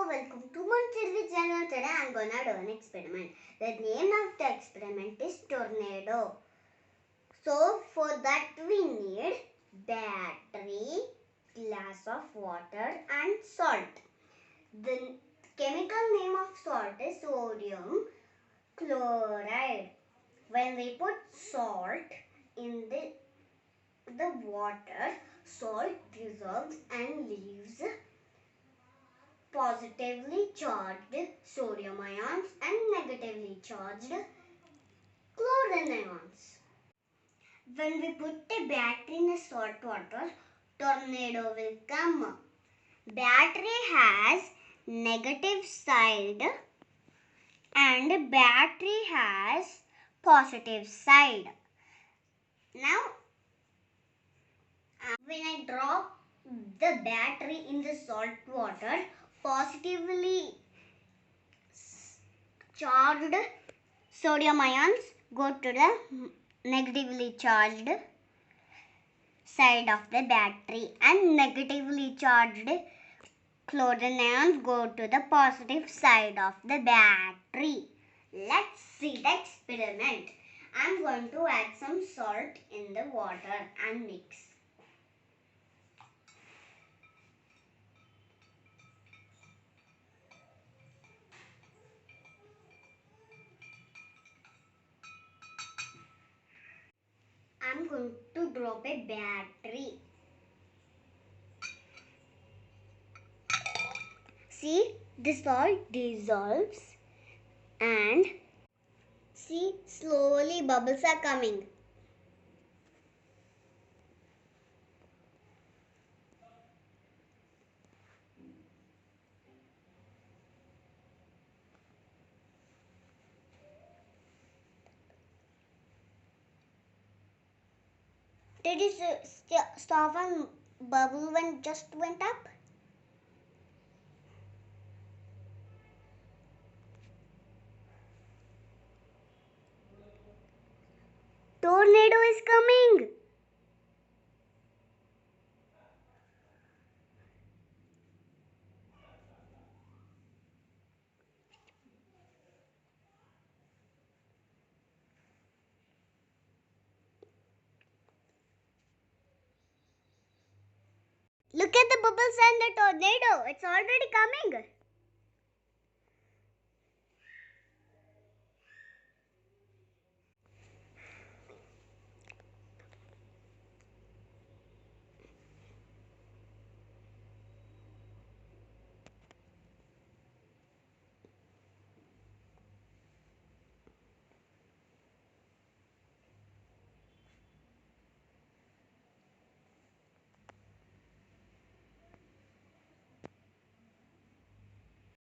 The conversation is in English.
welcome to Monthly channel. Today I am gonna do an experiment. The name of the experiment is tornado. So for that we need battery, glass of water and salt. The chemical name of salt is sodium chloride. When we put salt in the water, salt dissolves and leaves positively charged sodium ions and negatively charged chlorine ions. When we put a battery in the salt water, tornado will come. Battery has negative side and battery has positive side. Now, when I drop the battery in the salt water, positively charged sodium ions go to the negatively charged side of the battery and negatively charged chlorine ions go to the positive side of the battery. Let's see the experiment. I am going to add some salt in the water and mix. I am going to drop a battery. See, the salt dissolves and see, slowly bubbles are coming. Did you stop and bubble when just went up? Tornado is coming. Look at the bubbles and the tornado. It's already coming.